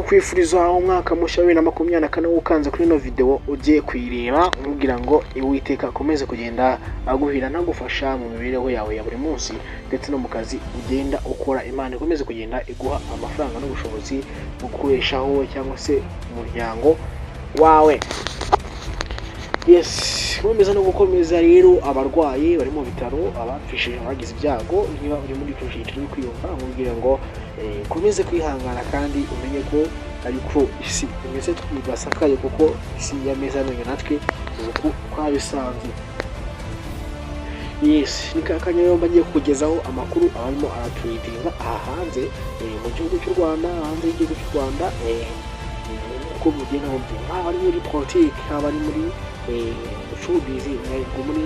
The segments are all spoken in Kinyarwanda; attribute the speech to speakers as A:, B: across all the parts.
A: ndakwifuriza umwaka mushya wa 2024 ukanze kuri no video ugiye kwireba nkubwira ngo Uwiteka akomeze kugenda aguhira nagufasha mu mibereho yawe ya buri munsi ndetse no mu kazi ugenda ukora. Imana ikomeze kugenda iguha amafaranga n'ubushobozi bukoreshaho cyangwa se umuryango wawe. Yes, komeza no gukomeza rero abarwayi bari mu bitaro, abapfishije bagize ibyago, niba uri muri cyo cyiciro kwiyumva nkubwira ngo komeze kwihangana kandi umenye ko ariko isi imeze twibasakaye kuko isi yameza none natwe uko twabisanze. Yes, nikakanya yo bagiye kugezaho amakuru abarimo aratweetinga hanze mu gihugu cy'u Rwanda, hanze y'igihugu cy'u Rwanda, uko mugenda mubwira abari muri politique, abari muri showbiz, muri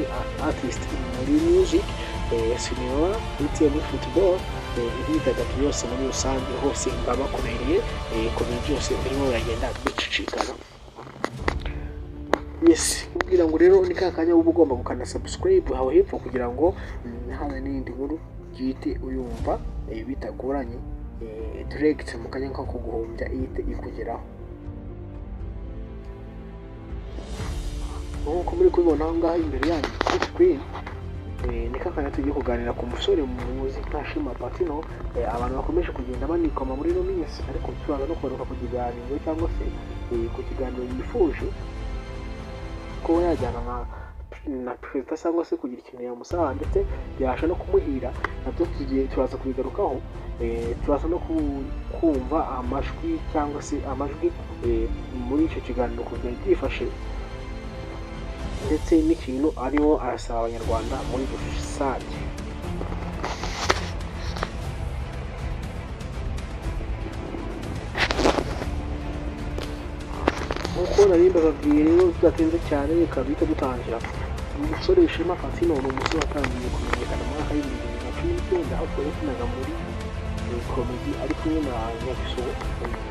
A: artist, muri music, cinema, ndetse muri football, imyidagaduro yose muri rusange hose babakomereye ku bintu byose birimo biragenda bicicikana. Yes, kugira ngo rero nikakanya uba ugomba gukanda subscribe aho hepfo kugira ngo habe n'indi nkuru gihite uyumva bitagoranye direct mu kanya nko kuguhombya ihite ikugeraho. Nkuko muri kubibona aha ngaha imbere yanyu kuri screen, nikakanya tugiye kuganira ku musore muzi nka Shema Patino. Abantu bakomeje kugenda banikoma muri no minsi, ariko turaza no kugaruka ku kiganiro cyangwa se ku kiganiro yifuje ko yajyana na perezida cyangwa se kugira ikintu yamusaba ndetse yasha no kumuhira. Nabyo tugiye turaza kubigarukaho. Turaza no kumva amajwi cyangwa se amajwi muri icyo kiganiro kugira byifashe ndetse n'ikintu ariho arasaba abanyarwanda muri rusange. Nkuko nari mbabwiye rero tudatinze cyane reka duhita dutangira. Umusore Shema Patino ni umusore watangiye kumenyekana mu mwaka w'2019 aho yakinaga muri comedy ari kumwe na Nyagiso,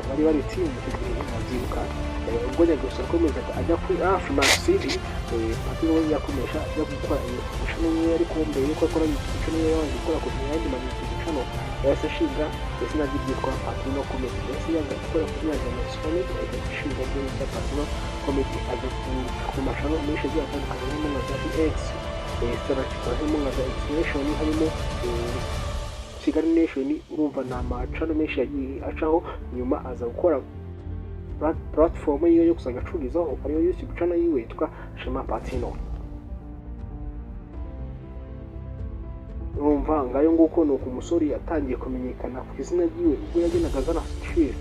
A: bari bari team mu gihe nabyibuka. Ubwo Nyagiso akomeza ajya kuri Afrimax TV, Patino yakomeje ajya gukora imikino ye, ariko mbere yuko akora imikino ye yabanje gukora ku myanya manini yahise ashinga izina ryitwa Patino Comedy. Yahise yanga gukora ku myanya ya Comedy, agashinga ryitwa Patino Comedy, ajya ku mashano menshi agiye atandukanye harimo nka X, harimo nka Expression, harimo Kigali Nation, urumva na amacano menshi yagiye acaho. Nyuma aza gukora platform yiwe yo kusanga acururizaho, ariyo YouTube channel yiwe yitwa Shema Patino. Urumva ngayo nguko nuko umusore yatangiye kumenyekana ku izina ryiwe ubwo yagenaga zana street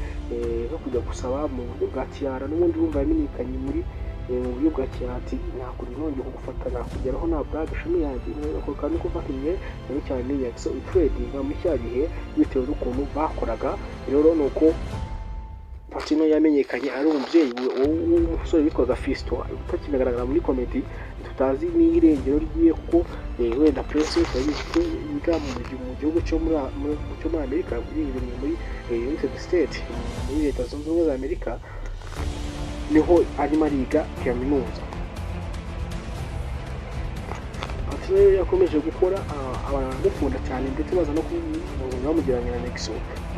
A: no kujya gusaba mu buryo bwa Tiara. N'ubundi urumva yamenyekanye muri mu buryo bwa Tiati, nakuri nongeye kugufata nakugeraho na brag Shema yanjye ko kandi kufatinye cyane cyane Nyagiso trading mu cyagihe bitewe n'ukuntu bakoraga. Rero nuko Patino yamenyekanye ari umubyeyi w'umusore witwaga Fisto, utakigaragara muri comedy, tutazi n'irengero ryiye kuko wenda Prince yiga mu gihugu cyo muri Amerika, muri United States, muri Leta Zunze Ubumwe za Amerika, niho arimo ariga kaminuza. Patino yakomeje gukora, abantu cyane ndetse baza no bamugeranya na Nexo.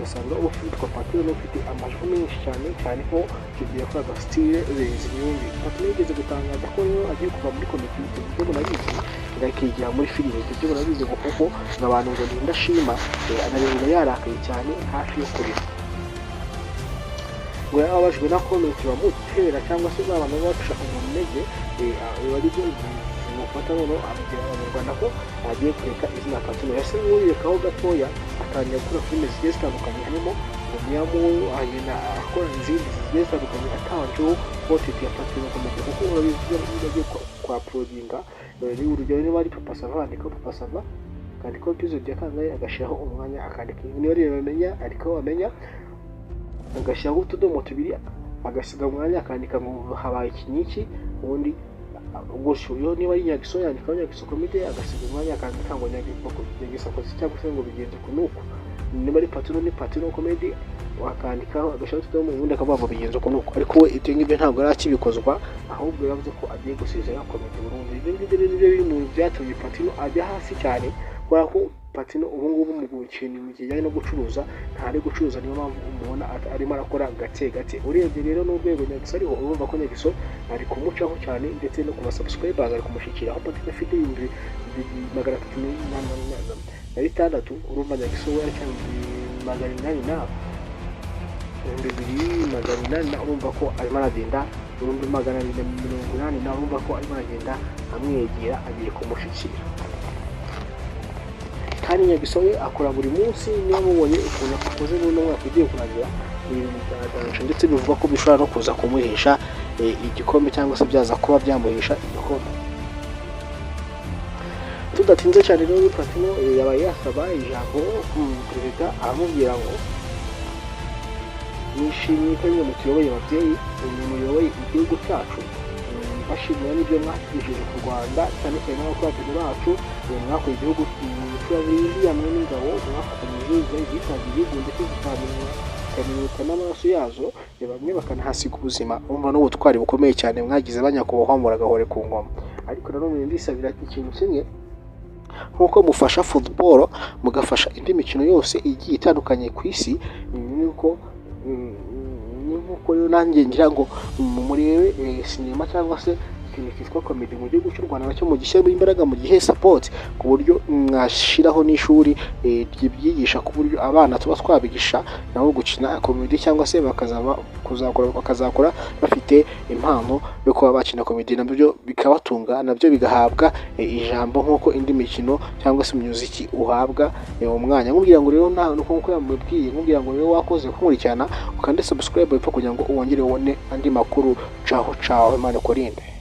A: Usanga ufitwa Patino no ufite amajwi menshi cyane ko kigiye kwaga style z'inyungu. Patino yigeze gutangaza ko agiye kuva muri comedy ibyo munabizi ndakigira muri filime ibyo munabizi ngo kuko n'abantu ngo ndashima anarenga yarakaye cyane hafi yo kurira. Ngo yabajwe na comment bamutera cyangwa se abantu bashaka umunege bari byo mufata noneho abwira abanyarwanda ko agiye kureka izina Patino. Yase nk'urekaho gatoya atangiye gukora filime zigiye zitandukanye, harimo Umyamu, agenda akora izindi zigiye zitandukanye atangiyeho content ya Patino Comedy kuko urabizi kwa prodinga. Rero urugero niba ari Papa Sava andika Papa Sava kandi ko episode ya kangahe agashyiraho umwanya akandika niyo rero bamenya, ariko bamenya agashyiraho utudomo tubiri agasiga umwanya akandika ngo habaye iki ubundi gusho. Yo niba ari Nyagiso yandika Nyagiso Comedy agasiga umwanya akandika ngo Nyagiso cyangwa se ngo bigenze kunuko. Niba ari Patino ni Patino Comedy wakandikaho agashyiraho utudomo ubundi akavuga bigenze kunuko. Ariko we ibyo ngibyo ntabwo arakibikozwa, ahubwo yavuze ko agiye gusezera comedy burundu. Ibyo ngibyo rero biri mu byatumye Patino ajya hasi cyane kubera ko Platini ubu ngubu mu kintu kijyanye no gucuruza ntari gucuruza, niyo mpamvu umubona arimo arakora gake gake. Urebye rero n'urwego Nyagiso ariho, urumva ko Nyagiso ari kumucaho cyane, ndetse no ku basubscribers ari kumushyikira, aho Platini afite 366, urumva Nyagiso we aracyari 800 urumva ko arimo aragenda, urumva 280 urumva ko arimo aragenda amwegera, agiye kumushyikira. Kandi Nyagiso we akora buri munsi, niyo mubonye ukuntu akoze n'uno mwaka ugiye kurangira, ndetse bivuga ko bishobora no kuza kumuhesha igikombe, cyangwa se byaza kuba byamuhesha igikombe. Tudatinze cyane rero, Platini yabaye yasaba ijambo perezida, aramubwira ngo nishimiye ko mwe mutuyoboye ababyeyi, muyoboye igihugu cyacu, bashimira n'ibyo mwatugishije ku Rwanda, cyane cyane n'abakurambere bacu, mwakoye igihugu cy'ababyeyi hamwe n'ingabo, mwafatanyije zitanze igihugu ndetse zikamenyeka n'amaraso yazo, bamwe bakanahasiga ubuzima. Umva n'ubutwari bukomeye cyane mwagize banyakubahwa, muragahore ku ngoma. Ariko nanone ndisabira ikintu kimwe, nk'uko mufasha football mugafasha indi mikino yose igiye itandukanye ku isi, nk'uko rero nanjye ngira ngo murebe sinema cyangwa se ikintu cyitwa comedy mu gihugu cy'u Rwanda, nacyo mugishyiramo imbaraga, mu gihe support, ku buryo mwashiraho n'ishuri ryigisha, ku buryo abana tuba twabigisha nabo gukina comedy, cyangwa se bakazakora bafite impano yo kuba bakina comedy, nabyo bikabatunga, nabyo bigahabwa ijambo nk'uko indi mikino cyangwa se music uhabwa umwanya. Nkubwira ngo rero nk'uko yamubwiye, nkubwira ngo rero wakoze kumurikirana, ukande subscribe kugira ngo wongere ubone andi makuru. Ciao, Imana ikurinde.